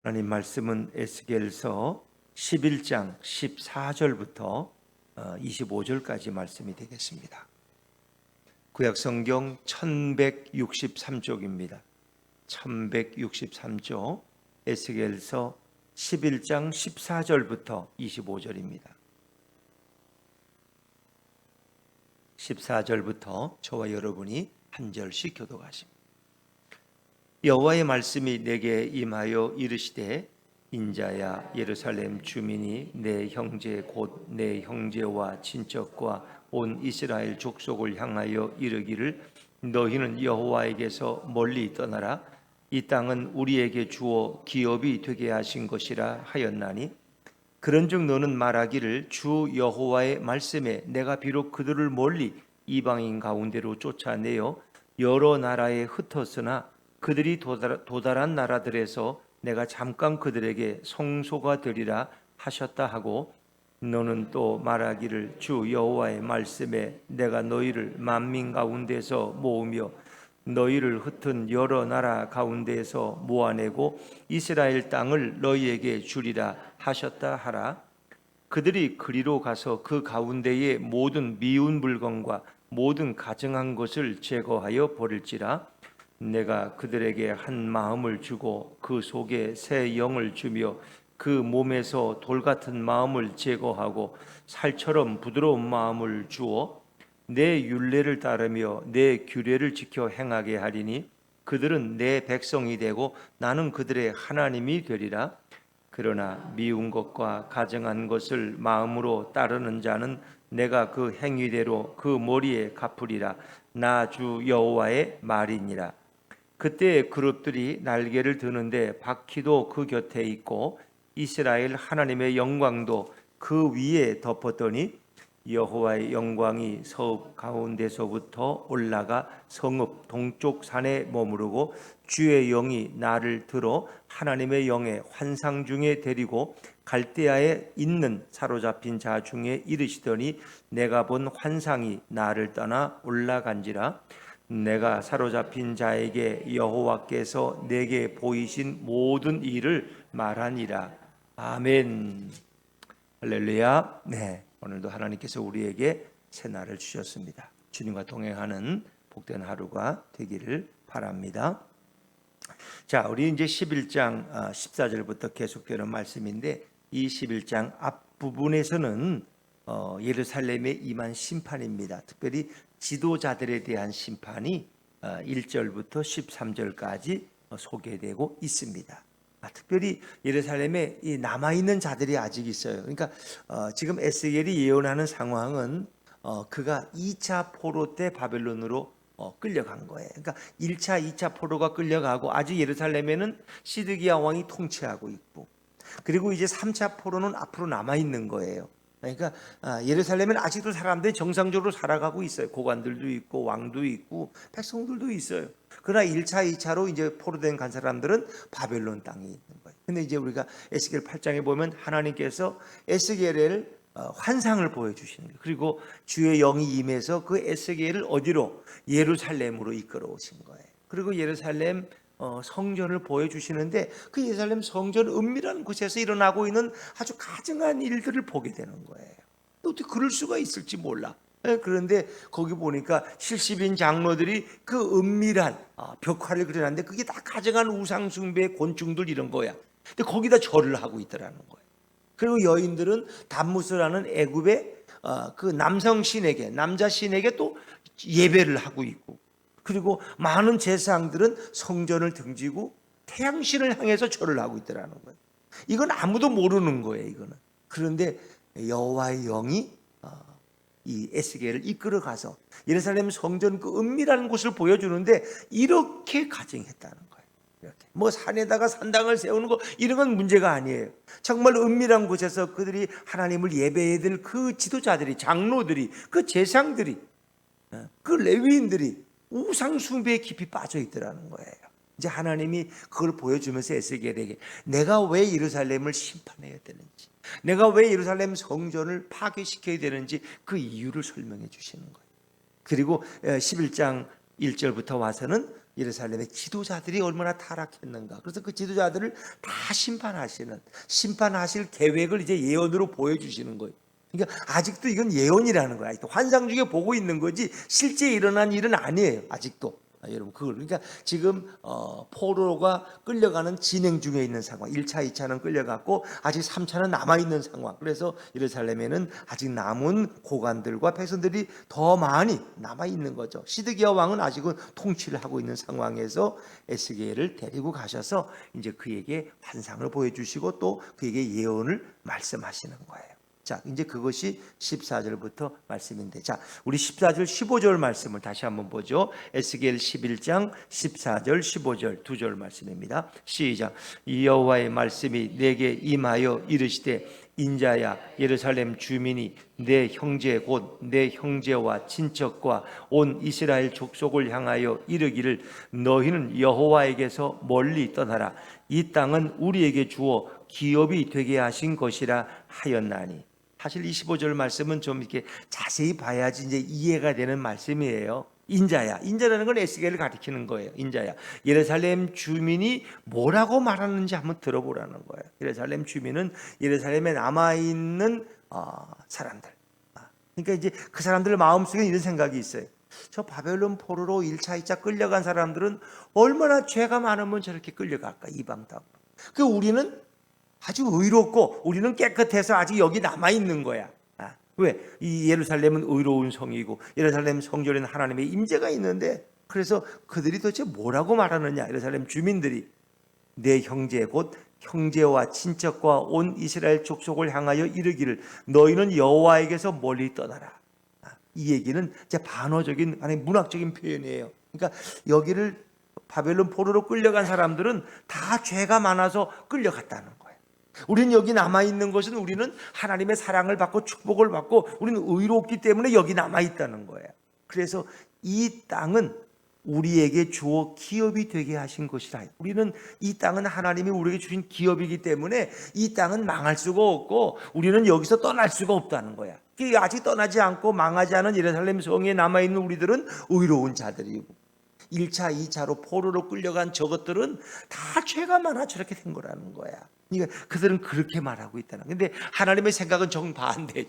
하나님 말씀은 에스겔서 11장 14절부터 25절까지 말씀이 되겠습니다. 구약 성경 1163쪽입니다. 1163쪽 에스겔서 11장 14절부터 25절입니다. 14절부터 저와 여러분이 한 절씩 교독하십니다. 여호와의 말씀이 내게 임하여 이르시되 인자야, 예루살렘 주민이 내 형제 곧 내 형제와 친척과 온 이스라엘 족속을 향하여 이르기를 너희는 여호와에게서 멀리 떠나라. 이 땅은 우리에게 주어 기업이 되게 하신 것이라 하였나니 그런즉 너는 말하기를 주 여호와의 말씀에 내가 비록 그들을 멀리 이방인 가운데로 쫓아내어 여러 나라에 흩었으나 그들이 도달한 나라들에서 내가 잠깐 그들에게 성소가 되리라 하셨다 하고 너는 또 말하기를 주 여호와의 말씀에 내가 너희를 만민 가운데서 모으며 너희를 흩은 여러 나라 가운데에서 모아내고 이스라엘 땅을 너희에게 주리라 하셨다 하라. 그들이 그리로 가서 그 가운데의 모든 미운 물건과 모든 가증한 것을 제거하여 버릴지라. 내가 그들에게 한 마음을 주고 그 속에 새 영을 주며 그 몸에서 돌 같은 마음을 제거하고 살처럼 부드러운 마음을 주어 내 율례를 따르며 내 규례를 지켜 행하게 하리니 그들은 내 백성이 되고 나는 그들의 하나님이 되리라. 그러나 미운 것과 가증한 것을 마음으로 따르는 자는 내가 그 행위대로 그 머리에 갚으리라. 나 주 여호와의 말이니라. 그때 그룹들이 날개를 드는데 바퀴도 그 곁에 있고 이스라엘 하나님의 영광도 그 위에 덮었더니 여호와의 영광이 서읍 가운데서부터 올라가 성읍 동쪽 산에 머무르고 주의 영이 나를 들어 하나님의 영의 환상 중에 데리고 갈대아에 있는 사로잡힌 자 중에 이르시더니 내가 본 환상이 나를 떠나 올라간지라. 내가 사로잡힌 자에게 여호와께서 내게 보이신 모든 일을 말하니라. 아멘. 할렐루야. 네, 오늘도 하나님께서 우리에게 새 날을 주셨습니다. 주님과 동행하는 복된 하루가 되기를 바랍니다. 자, 우리 이제 11장 14절부터 계속되는 말씀인데 이 11장 앞부분에서는 예루살렘에 임한 심판입니다. 특별히 지도자들에 대한 심판이 1절부터 13절까지 소개되고 있습니다. 특별히 예루살렘에 남아있는 자들이 아직 있어요. 그러니까 지금 에스겔이 예언하는 상황은 그가 2차 포로 때 바벨론으로 끌려간 거예요. 그러니까 1차, 2차 포로가 끌려가고 아직 예루살렘에는 시드기야 왕이 통치하고 있고, 그리고 이제 3차 포로는 앞으로 남아있는 거예요. 그러니까 예루살렘은 아직도 사람들이 정상적으로 살아가고 있어요. 고관들도 있고 왕도 있고 백성들도 있어요. 그러나 1차, 2차로 이제 포로된 간 사람들은 바벨론 땅에 있는 거예요. 근데 이제 우리가 에스겔 8장에 보면 하나님께서 에스겔을 환상을 보여주시는 거예요. 그리고 주의 영이 임해서 그 에스겔을 어디로? 예루살렘으로 이끌어 오신 거예요. 그리고 예루살렘 성전을 보여주시는데 그 예루살렘 성전 은밀한 곳에서 일어나고 있는 아주 가증한 일들을 보게 되는 거예요. 어떻게 그럴 수가 있을지 몰라. 그런데 거기 보니까 70인 장로들이 그 은밀한 벽화를 그려놨는데 그게 다 가증한 우상숭배 곤충들 이런 거야. 근데 거기다 절을 하고 있더라는 거예요. 그리고 여인들은 담무스라는 애굽의 그 남성 신에게, 남자 신에게 또 예배를 하고 있고, 그리고 많은 제사장들은 성전을 등지고 태양신을 향해서 절을 하고 있더라는 거예요. 이건 아무도 모르는 거예요, 이거는. 그런데 여호와의 영이 이 에스겔을 이끌어 가서 예루살렘 성전 그 은밀한 곳을 보여주는데 이렇게 가증했다는 거예요. 이렇게 뭐 산에다가 산당을 세우는 거 이런 건 문제가 아니에요. 정말 은밀한 곳에서 그들이 하나님을 예배해야 될 그 지도자들이, 장로들이, 그 제사장들이, 그 레위인들이 우상 숭배에 깊이 빠져 있더라는 거예요. 이제 하나님이 그걸 보여주면서 에스겔에게 내가 왜 예루살렘을 심판해야 되는지, 내가 왜 예루살렘 성전을 파괴시켜야 되는지 그 이유를 설명해 주시는 거예요. 그리고 11장 1절부터 와서는 예루살렘의 지도자들이 얼마나 타락했는가. 그래서 그 지도자들을 다 심판하실 계획을 이제 예언으로 보여주시는 거예요. 그러니까 아직도 이건 예언이라는 거야. 환상 중에 보고 있는 거지 실제 일어난 일은 아니에요. 아직도. 여러분 그걸 그러니까 지금 포로가 끌려가는 진행 중에 있는 상황. 1차, 2차는 끌려갔고 아직 3차는 남아 있는 상황. 그래서 예루살렘에는 아직 남은 고관들과 백성들이 더 많이 남아 있는 거죠. 시드기야 왕은 아직은 통치를 하고 있는 상황에서 에스겔을 데리고 가셔서 이제 그에게 환상을 보여주시고 또 그에게 예언을 말씀하시는 거예요. 자, 이제 그것이 14절부터 말씀인데, 자, 우리 14절, 15절 말씀을 다시 한번 보죠. 에스겔 11장 14절, 15절 두 절 말씀입니다. 시작. 여호와의 말씀이 내게 임하여 이르시되, 인자야, 예루살렘 주민이 내 형제 곧 내 형제와 친척과 온 이스라엘 족속을 향하여 이르기를, 너희는 여호와에게서 멀리 떠나라. 이 땅은 우리에게 주어 기업이 되게 하신 것이라 하였나니. 사실 25절 말씀은 좀 이렇게 자세히 봐야지 이제 이해가 되는 말씀이에요. 인자야. 인자라는 건 에스겔을 가리키는 거예요. 인자야. 예루살렘 주민이 뭐라고 말하는지 한번 들어보라는 거예요. 예루살렘 주민은 예루살렘에 남아있는 사람들. 그러니까 이제 그 사람들 마음속에 이런 생각이 있어요. 저 바벨론 포로로 1차, 2차 끌려간 사람들은 얼마나 죄가 많으면 저렇게 끌려갈까, 이방 땅. 그 우리는 아주 의롭고 우리는 깨끗해서 아직 여기 남아있는 거야. 왜? 이 예루살렘은 의로운 성이고 예루살렘 성전에는 하나님의 임재가 있는데, 그래서 그들이 도대체 뭐라고 말하느냐. 예루살렘 주민들이 내 형제 곧 형제와 친척과 온 이스라엘 족속을 향하여 이르기를, 너희는 여호와에게서 멀리 떠나라. 이 얘기는 이제 반어적인 아니 문학적인 표현이에요. 그러니까 여기를 바벨론 포로로 끌려간 사람들은 다 죄가 많아서 끌려갔다는 거예요. 우리는 여기 남아있는 것은 우리는 하나님의 사랑을 받고 축복을 받고 우리는 의롭기 때문에 여기 남아있다는 거예요. 그래서 이 땅은 우리에게 주어 기업이 되게 하신 것이라. 우리는 이 땅은 하나님이 우리에게 주신 기업이기 때문에 이 땅은 망할 수가 없고 우리는 여기서 떠날 수가 없다는 거야. 아직 떠나지 않고 망하지 않은 예루살렘 성에 남아있는 우리들은 의로운 자들이고, 1차, 2차로 포로로 끌려간 저것들은 다 죄가 많아 저렇게 된 거라는 거야. 그러니까 그들은 그렇게 말하고 있다는 거야. 근데 하나님의 생각은 정반대.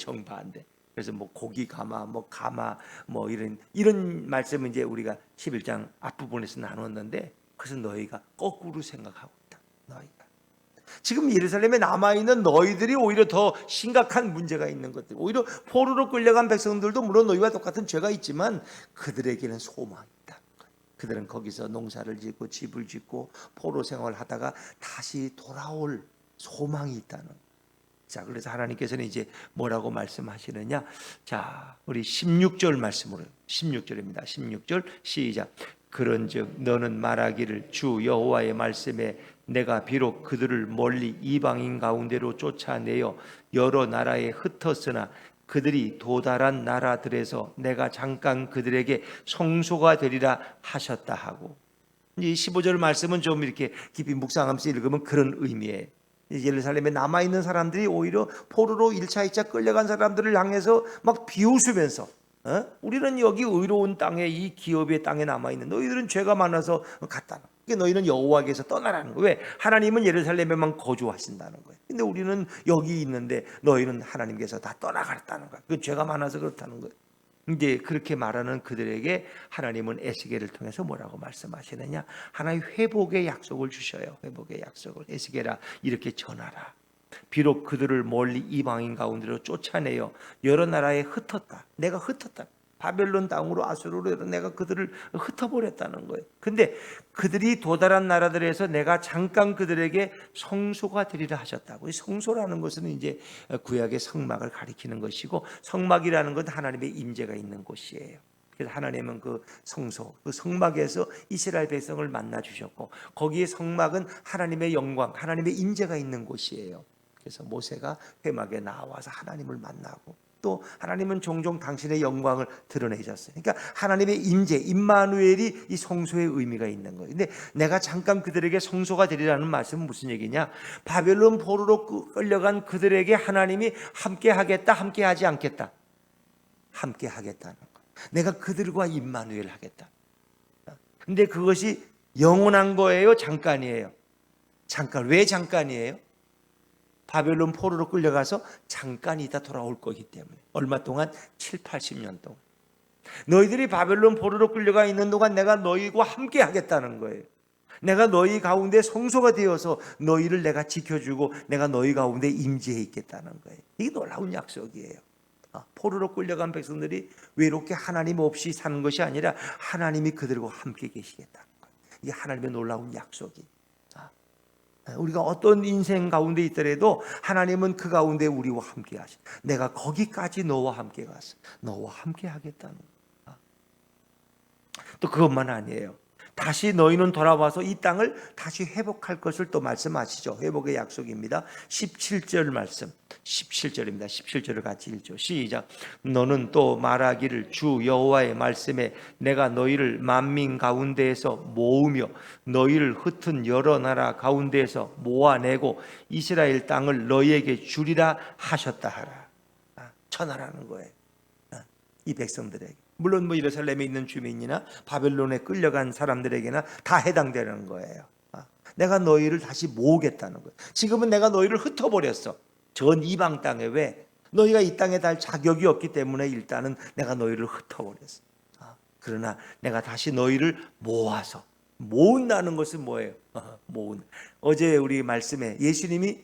그래서 뭐 고기 가마, 뭐 가마, 뭐 이런 말씀은 이제 우리가 11장 앞부분에서 나눴는데, 그래서 너희가 거꾸로 생각하고 있다. 너희가 지금 예루살렘에 남아있는 너희들이 오히려 더 심각한 문제가 있는 것들. 오히려 포로로 끌려간 백성들도 물론 너희와 똑같은 죄가 있지만 그들에게는 소망이 있다. 그들은 거기서 농사를 짓고 집을 짓고 포로 생활하다가 다시 돌아올 소망이 있다는. 자, 그래서 하나님께서는 이제 뭐라고 말씀하시느냐? 자, 우리 16절 말씀으로, 16절입니다. 16절 시작. 그런즉 너는 말하기를, 주 여호와의 말씀에 내가 비록 그들을 멀리 이방인 가운데로 쫓아내어 여러 나라에 흩었으나 그들이 도달한 나라들에서 내가 잠깐 그들에게 성소가 되리라 하셨다 하고, 이 15절 말씀은 좀 이렇게 깊이 묵상하면서 읽으면 그런 의미예요. 예루살렘에 남아있는 사람들이 오히려 포로로 1차, 2차 끌려간 사람들을 향해서 막 비웃으면서, 우리는 여기 의로운 땅에, 이 기업의 땅에 남아있는 너희들은 죄가 많아서 갔다. 너희는 여호와께서 떠나라는 거예요. 왜? 하나님은 예루살렘에만 거주하신다는 거예요. 근데 우리는 여기 있는데 너희는 하나님께서 다 떠나갔다는 거예요. 그 죄가 많아서 그렇다는 거예요. 이제 그렇게 말하는 그들에게 하나님은 에스겔을 통해서 뭐라고 말씀하시느냐? 하나의 회복의 약속을 주셔요. 회복의 약속을. 에스겔아, 이렇게 전하라. 비록 그들을 멀리 이방인 가운데로 쫓아내어 여러 나라에 흩었다. 내가 흩었다. 바벨론 땅으로, 아수르로 내가 그들을 흩어버렸다는 거예요. 근데 그들이 도달한 나라들에서 내가 잠깐 그들에게 성소가 되리라 하셨다고. 이 성소라는 것은 이제 구약의 성막을 가리키는 것이고, 성막이라는 건 하나님의 임재가 있는 곳이에요. 그래서 하나님은 그 성소, 그 성막에서 이스라엘 백성을 만나 주셨고, 거기에 성막은 하나님의 영광, 하나님의 임재가 있는 곳이에요. 그래서 모세가 회막에 나와서 하나님을 만나고, 또 하나님은 종종 당신의 영광을 드러내셨어요. 그러니까 하나님의 임재, 임마누엘이 이 성소의 의미가 있는 거예요. 근데 내가 잠깐 그들에게 성소가 되리라는 말씀은 무슨 얘기냐? 바벨론 포로로 끌려간 그들에게 하나님이 함께 하겠다, 함께 하지 않겠다? 함께 하겠다는 거예요. 내가 그들과 임마누엘 하겠다. 근데 그것이 영원한 거예요? 잠깐이에요? 잠깐. 왜 잠깐이에요? 바벨론 포로로 끌려가서 잠깐 있다 돌아올 거기 때문에. 얼마 동안? 7, 80년 동안. 너희들이 바벨론 포로로 끌려가 있는 동안 내가 너희와 함께 하겠다는 거예요. 내가 너희 가운데 성소가 되어서 너희를 내가 지켜주고 내가 너희 가운데 임재해 있겠다는 거예요. 이게 놀라운 약속이에요. 포로로 끌려간 백성들이 외롭게 하나님 없이 사는 것이 아니라 하나님이 그들과 함께 계시겠다는 거예요. 이게 하나님의 놀라운 약속이. 우리가 어떤 인생 가운데 있더라도 하나님은 그 가운데 우리와 함께 하시. 내가 거기까지 너와 함께 가서 너와 함께 하겠다는 거예요. 또 그것만 아니에요. 다시 너희는 돌아와서 이 땅을 다시 회복할 것을 또 말씀하시죠. 회복의 약속입니다. 17절 말씀. 17절입니다. 17절을 같이 읽죠. 시작. 너는 또 말하기를 주 여호와의 말씀에 내가 너희를 만민 가운데에서 모으며 너희를 흩은 여러 나라 가운데에서 모아내고 이스라엘 땅을 너희에게 주리라 하셨다 하라. 전하라는 거예요. 이 백성들에게. 물론 뭐 예루살렘에 있는 주민이나 바벨론에 끌려간 사람들에게나 다 해당되는 거예요. 내가 너희를 다시 모으겠다는 거예요. 지금은 내가 너희를 흩어버렸어. 전 이방 땅에. 왜? 너희가 이 땅에 달 자격이 없기 때문에 일단은 내가 너희를 흩어버렸어. 그러나 내가 다시 너희를 모아서. 모은다는 것은 뭐예요? 모은. 어제 우리 말씀에 예수님이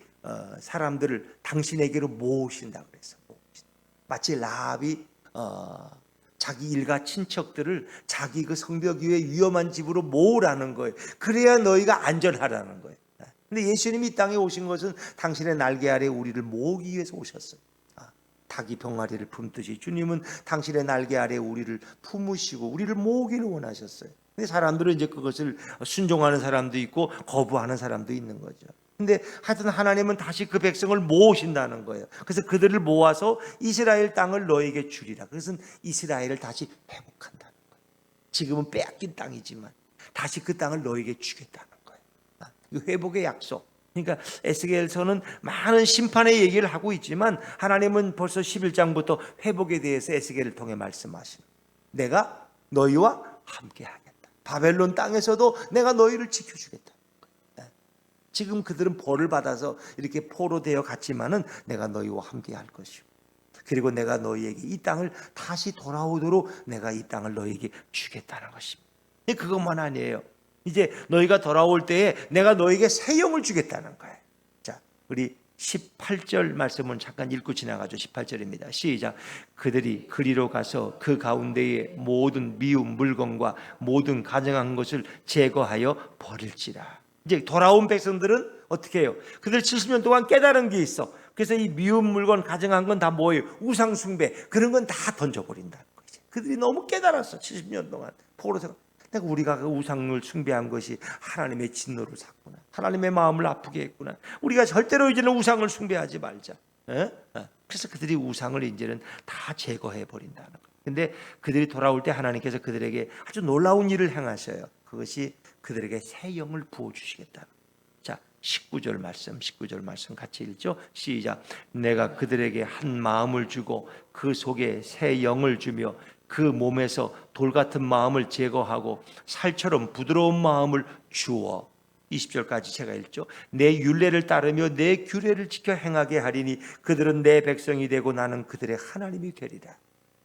사람들을 당신에게로 모으신다고 그랬어. 마치 라합이 자기 일가 친척들을 자기 그 성벽 위에 위험한 집으로 모으라는 거예요. 그래야 너희가 안전하라는 거예요. 근데 예수님이 이 땅에 오신 것은 당신의 날개 아래 우리를 모으기 위해서 오셨어요. 닭이 병아리를 품듯이 주님은 당신의 날개 아래 우리를 품으시고 우리를 모으기를 원하셨어요. 근데 사람들은 이제 그것을 순종하는 사람도 있고 거부하는 사람도 있는 거죠. 근데 하여튼 하나님은 다시 그 백성을 모으신다는 거예요. 그래서 그들을 모아서 이스라엘 땅을 너에게 주리라. 그것은 이스라엘을 다시 회복한다는 거예요. 지금은 빼앗긴 땅이지만 다시 그 땅을 너에게 주겠다는 거예요. 회복의 약속. 그러니까 에스겔서는 많은 심판의 얘기를 하고 있지만 하나님은 벌써 11장부터 회복에 대해서 에스겔을 통해 말씀하시는 거예요. 내가 너희와 함께 하겠다. 바벨론 땅에서도 내가 너희를 지켜주겠다. 지금 그들은 벌을 받아서 이렇게 포로 되어 갔지만은 내가 너희와 함께 할 것이고 그리고 내가 너희에게 이 땅을 다시 돌아오도록 내가 이 땅을 너희에게 주겠다는 것입니다. 그것만 아니에요. 이제 너희가 돌아올 때에 내가 너희에게 새 영을 주겠다는 거예요. 자, 우리 18절 말씀은 잠깐 읽고 지나가죠. 18절입니다. 시작. 그들이 그리로 가서 그 가운데의 모든 미운 물건과 모든 가증한 것을 제거하여 버릴지라. 이제 돌아온 백성들은 어떻게 해요? 그들 70년 동안 깨달은 게 있어. 그래서 이 미운 물건 가증한 건 다 뭐예요? 우상 숭배. 그런 건 다 던져버린다는 거지. 그들이 너무 깨달았어. 70년 동안 포로서 내가 우리가 그 우상을 숭배한 것이 하나님의 진노를 샀구나. 하나님의 마음을 아프게 했구나. 우리가 절대로 이제는 우상을 숭배하지 말자. 그래서 그들이 우상을 이제는 다 제거해 버린다는 거예요. 근데 그들이 돌아올 때 하나님께서 그들에게 아주 놀라운 일을 행하셔요. 그것이 그들에게 새 영을 부어주시겠다. 자, 19절 말씀 같이 읽죠. 시작. 내가 그들에게 한 마음을 주고 그 속에 새 영을 주며 그 몸에서 돌 같은 마음을 제거하고 살처럼 부드러운 마음을 주어. 20절까지 제가 읽죠. 내 율례를 따르며 내 규례를 지켜 행하게 하리니 그들은 내 백성이 되고 나는 그들의 하나님이 되리라.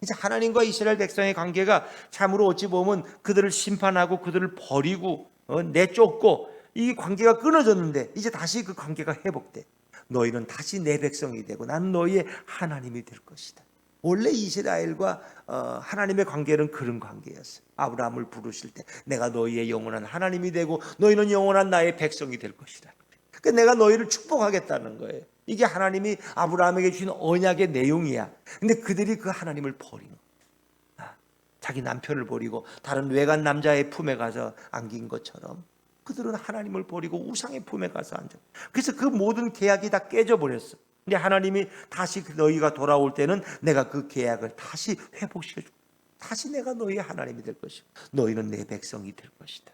이제 하나님과 이스라엘 백성의 관계가 참으로 어찌 보면 그들을 심판하고 그들을 버리고 내쫓고 이 관계가 끊어졌는데 이제 다시 그 관계가 회복돼. 너희는 다시 내 백성이 되고 나는 너희의 하나님이 될 것이다. 원래 이스라엘과 하나님의 관계는 그런 관계였어요. 아브라함을 부르실 때 내가 너희의 영원한 하나님이 되고 너희는 영원한 나의 백성이 될 것이다. 그러니까 내가 너희를 축복하겠다는 거예요. 이게 하나님이 아브라함에게 주신 언약의 내용이야. 근데 그들이 그 하나님을 버린 거야. 자기 남편을 버리고 다른 외간 남자의 품에 가서 안긴 것처럼 그들은 하나님을 버리고 우상의 품에 가서 앉아. 그래서 그 모든 계약이 다 깨져버렸어. 근데 하나님이 다시 너희가 돌아올 때는 내가 그 계약을 다시 회복시켜주고 다시 내가 너희의 하나님이 될 것이고 너희는 내 백성이 될 것이다.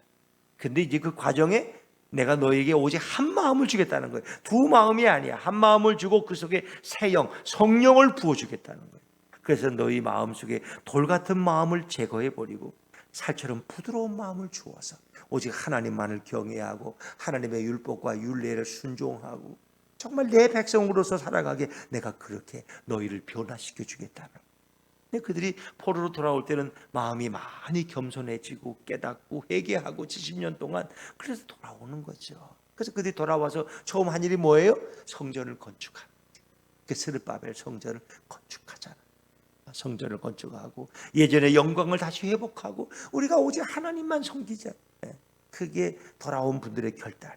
근데 이제 그 과정에 내가 너희에게 오직 한 마음을 주겠다는 거예요. 두 마음이 아니야. 한 마음을 주고 그 속에 새 영, 성령을 부어주겠다는 거예요. 그래서 너희 마음속에 돌 같은 마음을 제거해버리고 살처럼 부드러운 마음을 주어서 오직 하나님만을 경외하고 하나님의 율법과 율례를 순종하고 정말 내 백성으로서 살아가게 내가 그렇게 너희를 변화시켜 주겠다는. 근데 그들이 포로로 돌아올 때는 마음이 많이 겸손해지고 깨닫고 회개하고 70년 동안 그래서 돌아오는 거죠. 그래서 그들이 돌아와서 처음 한 일이 뭐예요? 성전을 건축하는. 그 스르바벨 성전을 건축하잖아. 성전을 건축하고 예전의 영광을 다시 회복하고 우리가 오직 하나님만 섬기자. 그게 돌아온 분들의 결단.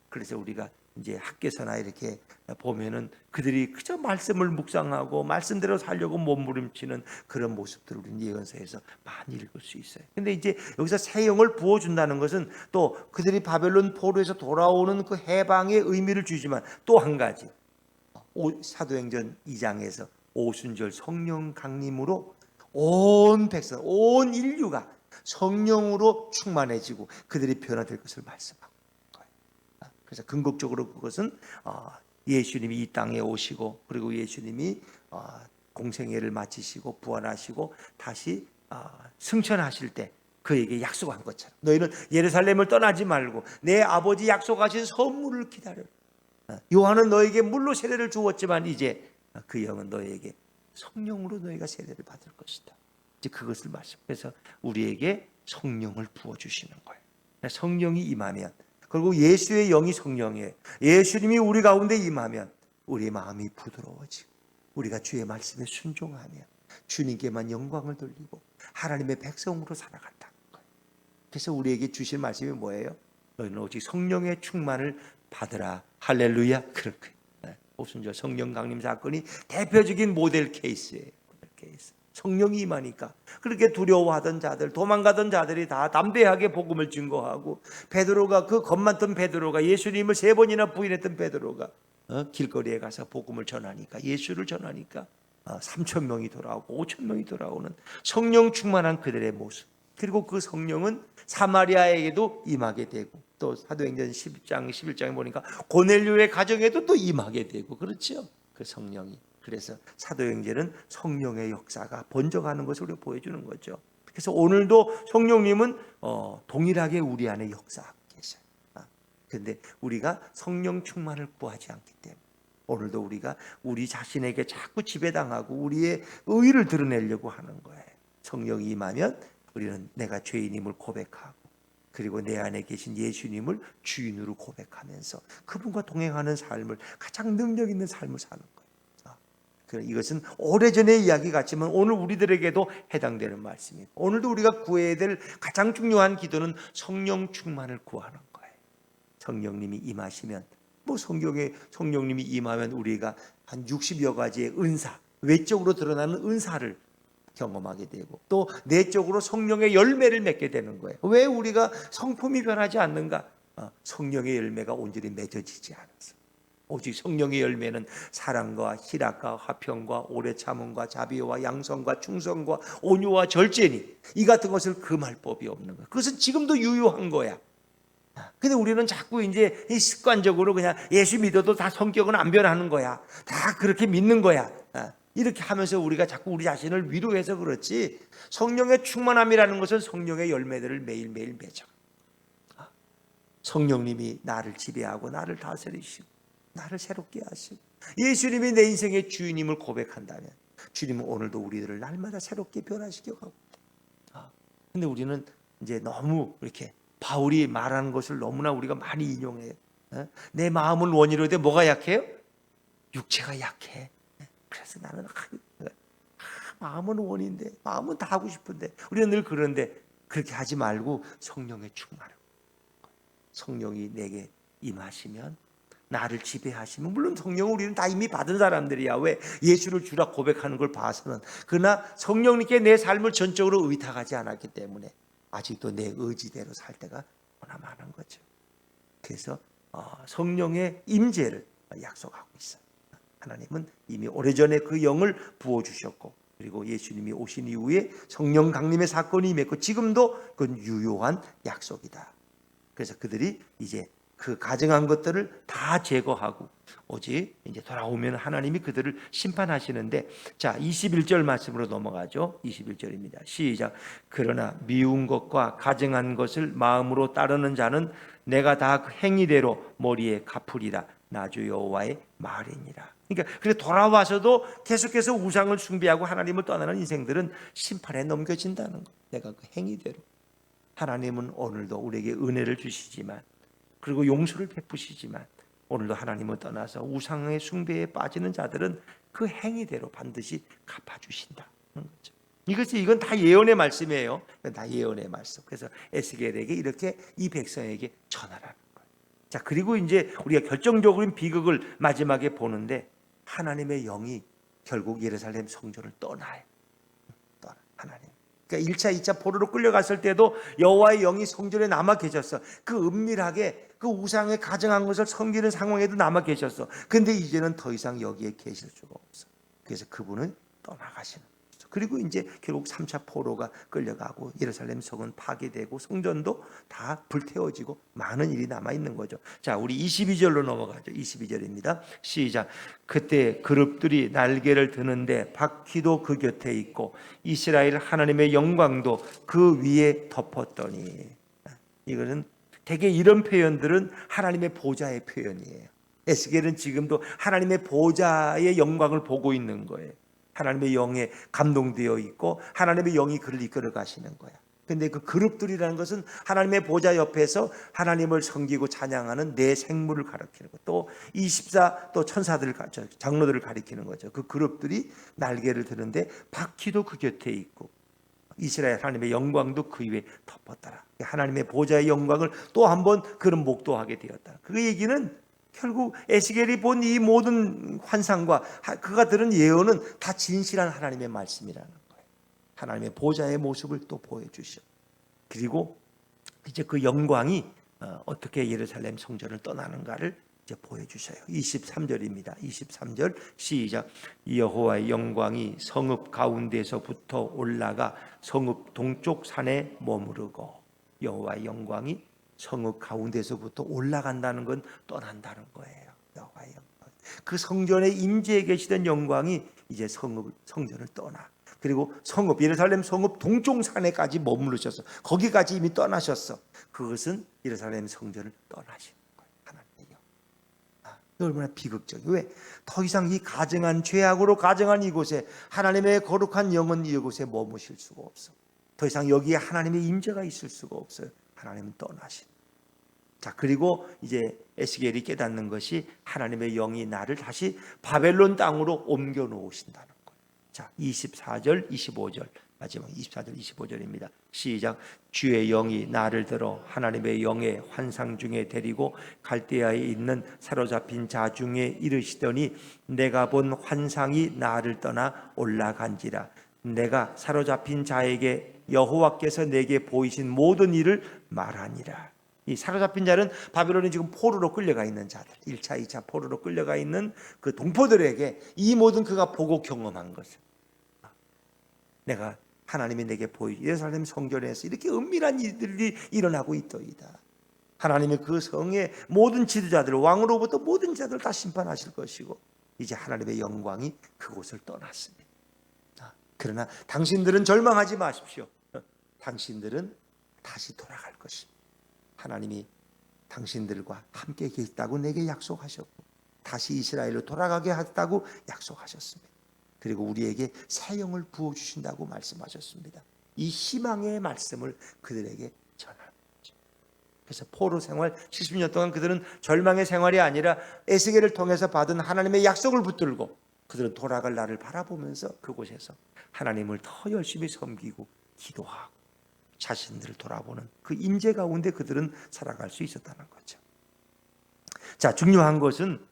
그래서 우리가 이제 학교에서나 이렇게 보면은 그들이 그저 말씀을 묵상하고 말씀대로 살려고 몸부림치는 그런 모습들을 우리는 예언서에서 많이 읽을 수 있어요. 근데 이제 여기서 새 영을 부어준다는 것은 또 그들이 바벨론 포로에서 돌아오는 그 해방의 의미를 주지만 또 한 가지, 사도행전 2장에서 오순절 성령 강림으로 온 백성, 온 인류가 성령으로 충만해지고 그들이 변화될 것을 말씀합니다. 그래서 궁극적으로 그것은 예수님이 이 땅에 오시고 그리고 예수님이 공생애를 마치시고 부활하시고 다시 승천하실 때 그에게 약속한 것처럼 너희는 예루살렘을 떠나지 말고 내 아버지 약속하신 선물을 기다려. 요한은 너에게 물로 세례를 주었지만 이제 그 영은 너에게 성령으로 너희가 세례를 받을 것이다. 이제 그것을 말씀해서 우리에게 성령을 부어주시는 거예요. 성령이 임하면 그리고 예수의 영이 성령이에요. 예수님이 우리 가운데 임하면 우리 마음이 부드러워지고 우리가 주의 말씀에 순종하며 주님께만 영광을 돌리고 하나님의 백성으로 살아간다는 거예요. 그래서 우리에게 주실 말씀이 뭐예요? 너희는 오직 성령의 충만을 받으라. 할렐루야. 그런 거예요. 오순절 성령 강림 사건이 대표적인 모델 케이스예요. 모델 케이스. 성령이 임하니까 그렇게 두려워하던 자들, 도망가던 자들이 다 담대하게 복음을 증거하고 베드로가 그 겁 많던 베드로가 예수님을 3번이나 부인했던 베드로가 길거리에 가서 복음을 전하니까 예수를 전하니까 3천 명이 돌아오고 5천 명이 돌아오는 성령 충만한 그들의 모습. 그리고 그 성령은 사마리아에게도 임하게 되고 또 사도행전 10장 11장에 보니까 고넬료의 가정에도 또 임하게 되고 그렇죠. 그 성령이. 그래서 사도행전은 성령의 역사가 번져가는 것을 우리가 보여주는 거죠. 그래서 오늘도 성령님은 동일하게 우리 안에 역사하고 계셔요. 그런데 우리가 성령 충만을 구하지 않기 때문에 오늘도 우리가 우리 자신에게 자꾸 지배당하고 우리의 의의를 드러내려고 하는 거예요. 성령이 임하면 우리는 내가 죄인임을 고백하고 그리고 내 안에 계신 예수님을 주인으로 고백하면서 그분과 동행하는 삶을 가장 능력 있는 삶을 사는 거예요. 이것은 오래전의 이야기 같지만 오늘 우리들에게도 해당되는 말씀입니다. 오늘도 우리가 구해야 될 가장 중요한 기도는 성령 충만을 구하는 거예요. 성령님이 임하시면 성경에 성령님이 임하면 우리가 한 60여 가지의 은사, 외적으로 드러나는 은사를 경험하게 되고 또 내적으로 성령의 열매를 맺게 되는 거예요. 왜 우리가 성품이 변하지 않는가? 성령의 열매가 온전히 맺어지지 않아서. 오직 성령의 열매는 사랑과 희락과 화평과 오래 참음과 자비와 양성과 충성과 온유와 절제니 이 같은 것을 금할 법이 없는 거야. 그것은 지금도 유효한 거야. 근데 우리는 자꾸 이제 습관적으로 그냥 예수 믿어도 다 성격은 안 변하는 거야. 다 그렇게 믿는 거야. 이렇게 하면서 우리가 자꾸 우리 자신을 위로해서 그렇지 성령의 충만함이라는 것은 성령의 열매들을 매일매일 맺어. 성령님이 나를 지배하고 나를 다스리시고 나를 새롭게 하시고 예수님이 내 인생의 주인임을 고백한다면 주님은 오늘도 우리들을 날마다 새롭게 변화시켜 가고. 근데 우리는 이제 너무 이렇게 바울이 말하는 것을 너무나 우리가 많이 인용해요. 내 마음은 원이로되 뭐가 약해요? 육체가 약해. 그래서 나는 마음은 원인데 마음은 다 하고 싶은데 우리는 늘 그런데 그렇게 하지 말고 성령의 충만을 성령이 내게 임하시면 나를 지배하시면 물론 성령을 우리는 다 이미 받은 사람들이야. 왜? 예수를 주라 고백하는 걸 봐서는. 그러나 성령님께 내 삶을 전적으로 의탁하지 않았기 때문에 아직도 내 의지대로 살 때가 너무나 많은 거죠. 그래서 성령의 임재를 약속하고 있어요. 하나님은 이미 오래전에 그 영을 부어주셨고 그리고 예수님이 오신 이후에 성령 강림의 사건이 임했고 지금도 그건 유효한 약속이다. 그래서 그들이 이제 그 가증한 것들을 다 제거하고 오직 이제 돌아오면 하나님이 그들을 심판하시는데, 자 21절 말씀으로 넘어가죠. 21절입니다. 시작. 그러나 미운 것과 가증한 것을 마음으로 따르는 자는 내가 다 그 행위대로 머리에 갚으리라. 나 주 여호와의 말이니라. 그러니까 돌아와서도 계속해서 우상을 숭배하고 하나님을 떠나는 인생들은 심판에 넘겨진다는 거. 내가 그 행위대로. 하나님은 오늘도 우리에게 은혜를 주시지만, 그리고 용서를 베푸시지만, 오늘도 하나님을 떠나서 우상의 숭배에 빠지는 자들은 그 행위대로 반드시 갚아주신다는 거죠. 이건 다 예언의 말씀이에요. 다 예언의 말씀. 그래서 에스겔에게 이렇게 이 백성에게 전하라는 거예요. 자, 그리고 이제 우리가 결정적인 비극을 마지막에 보는데, 하나님의 영이 결국 예루살렘 성전을 떠나요. 하나님. 그러니까 1차, 2차 포로로 끌려갔을 때도 여호와의 영이 성전에 남아 계셨어. 그 은밀하게 그 우상에 가증한 것을 섬기는 상황에도 남아 계셨어. 근데 이제는 더 이상 여기에 계실 수가 없어. 그래서 그분은 떠나가시는 거죠. 그리고 이제 결국 3차 포로가 끌려가고 예루살렘 성은 파괴되고 성전도 다 불태워지고 많은 일이 남아 있는 거죠. 자, 우리 22절로 넘어가죠. 22절입니다. 시작. 그때 그룹들이 날개를 드는데 바퀴도 그 곁에 있고 이스라엘 하나님의 영광도 그 위에 덮었더니. 이거는 대개 이런 표현들은 하나님의 보좌의 표현이에요. 에스겔은 지금도 하나님의 보좌의 영광을 보고 있는 거예요. 하나님의 영에 감동되어 있고 하나님의 영이 그를 이끌어 가시는 거야. 근데 그 그룹들이라는 것은 하나님의 보좌 옆에서 하나님을 섬기고 찬양하는 내 생물을 가리키는 것, 또 24 또 천사들을 장로들을 가리키는 거죠. 그 그룹들이 날개를 드는데 바퀴도 그 곁에 있고 이스라엘 하나님의 영광도 그 위에 덮었더라. 하나님의 보좌의 영광을 또 한 번 그런 목도하게 되었다. 그 얘기는 결국 에스겔이 본 이 모든 환상과 그가 들은 예언은 다 진실한 하나님의 말씀이라는 거예요. 하나님의 보좌의 모습을 또 보여주셔. 그리고 이제 그 영광이 어떻게 예루살렘 성전을 떠나는가를 이제 보여주셔요. 23절입니다. 23절 시작. 여호와의 영광이 성읍 가운데서부터 올라가 성읍 동쪽 산에 머무르고. 여호와의 영광이 성읍 가운데서부터 올라간다는 건 떠난다는 거예요. 여호와의 영광. 그 성전에 임재해 계시던 영광이 이제 성전을 떠나. 그리고 성읍 예루살렘 성읍 동쪽 산에까지 머무르셨어. 거기까지 이미 떠나셨어. 그것은 예루살렘 성전을 떠나신 거예요. 하나님의 영. 얼마나 비극적이에요. 왜? 더 이상 이 가증한 죄악으로 가증한 이곳에 하나님의 거룩한 영은 이곳에 머무실 수가 없어. 더 이상 여기에 하나님의 임재가 있을 수가 없어요. 하나님은 떠나신. 자, 그리고 이제 에스겔이 깨닫는 것이 하나님의 영이 나를 다시 바벨론 땅으로 옮겨 놓으신다는 거예요. 자, 24절, 25절 마지막 24절, 25절입니다. 시작. 주의 영이 나를 들어 하나님의 영의 환상 중에 데리고 갈대아에 있는 사로잡힌 자 중에 이르시더니 내가 본 환상이 나를 떠나 올라간지라. 내가 사로잡힌 자에게 여호와께서 내게 보이신 모든 일을 말하니라. 이 사로잡힌 자는 바벨론이 지금 포로로 끌려가 있는 자들, 1차, 2차 포로로 끌려가 있는 그 동포들에게 이 모든 그가 보고 경험한 것을, 내가 하나님이 내게 보이 예루살렘 성전에서 이렇게 은밀한 일들이 일어나고 있더이다. 하나님의 그 성의 모든 지도자들, 왕으로부터 모든 자들을 다 심판하실 것이고 이제 하나님의 영광이 그곳을 떠났습니다. 그러나 당신들은 절망하지 마십시오. 당신들은 다시 돌아갈 것입니다. 하나님이 당신들과 함께 계시다고 내게 약속하셨고 다시 이스라엘로 돌아가게 하겠다고 약속하셨습니다. 그리고 우리에게 새 영을 부어주신다고 말씀하셨습니다. 이 희망의 말씀을 그들에게 전하는 거죠. 그래서 포로 생활 70년 동안 그들은 절망의 생활이 아니라 에스겔을 통해서 받은 하나님의 약속을 붙들고 그들은 돌아갈 날을 바라보면서 그곳에서 하나님을 더 열심히 섬기고 기도하고 자신들을 돌아보는 그 임재 가운데 그들은 살아갈 수 있었다는 거죠. 자, 중요한 것은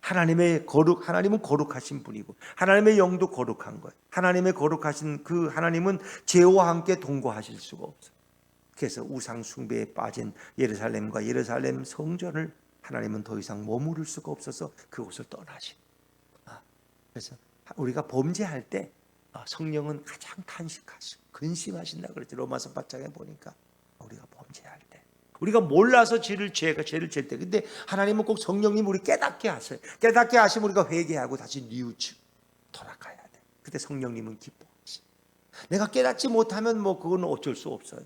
하나님은 거룩하신 분이고 하나님의 영도 거룩한 거예요. 하나님의 거룩하신 그 하나님은 죄와 함께 동거하실 수가 없어요. 그래서 우상 숭배에 빠진 예루살렘과 예루살렘 성전을 하나님은 더 이상 머무를 수가 없어서 그곳을 떠나신. 그래서 우리가 범죄할 때 성령은 가장 탄식하시고 근심하신다 그랬죠. 로마서 8장에 보니까 우리가 범죄할 때 우리가 몰라서 죄를 질 때, 근데 하나님은 꼭 성령님 우리 깨닫게 하세요. 깨닫게 하시면 우리가 회개하고 다시 뉘우치고 돌아가야 돼. 그때 성령님은 기뻐하시. 내가 깨닫지 못하면 뭐 그건 어쩔 수 없어요.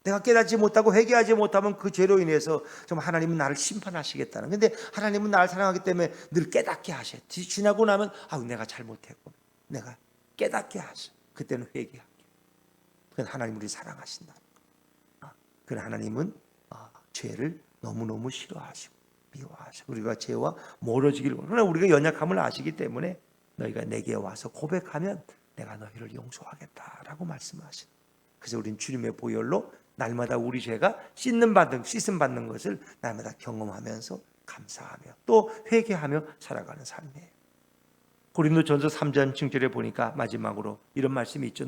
내가 깨닫지 못하고 회개하지 못하면 그 죄로 인해서 좀 하나님은 나를 심판하시겠다는. 근데 하나님은 나를 사랑하기 때문에 늘 깨닫게 하셔. 지나고 나면 내가 잘못했고 내가 깨닫게 하셔. 그때는 회개하게. 그건 하나님 우리 사랑하신다. 그 하나님은 죄를 너무너무 싫어하시고 미워하시고 우리가 죄와 멀어지기를. 그러나 우리가 연약함을 아시기 때문에 너희가 내게 와서 고백하면 내가 너희를 용서하겠다라고 말씀하시는. 그래서 우리는 주님의 보혈로 날마다 우리 죄가 씻음 받는 것을 날마다 경험하면서 감사하며 또 회개하며 살아가는 삶이에요. 고린도전서 3장 7절에 보니까 마지막으로 이런 말씀이 있죠.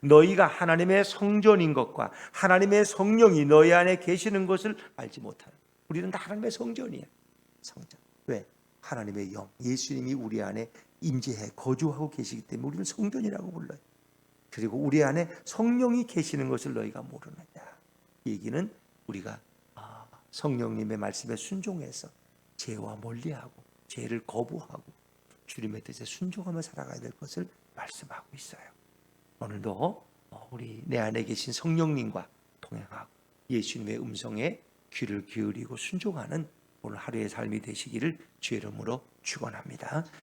너희가 하나님의 성전인 것과 하나님의 성령이 너희 안에 계시는 것을 알지 못하는. 우리는 다 하나님의 성전이에요. 성전. 왜? 하나님의 영 예수님이 우리 안에 임재해 거주하고 계시기 때문에 우리는 성전이라고 불러요. 그리고 우리 안에 성령이 계시는 것을 너희가 모르느냐. 이 얘기는 우리가 성령님의 말씀에 순종해서 죄와 멀리하고 죄를 거부하고 주님의 뜻에 순종하며 살아가야 될 것을 말씀하고 있어요. 오늘도 우리 내 안에 계신 성령님과 동행하고 예수님의 음성에 귀를 기울이고 순종하는 오늘 하루의 삶이 되시기를 주의 이름으로 축원합니다.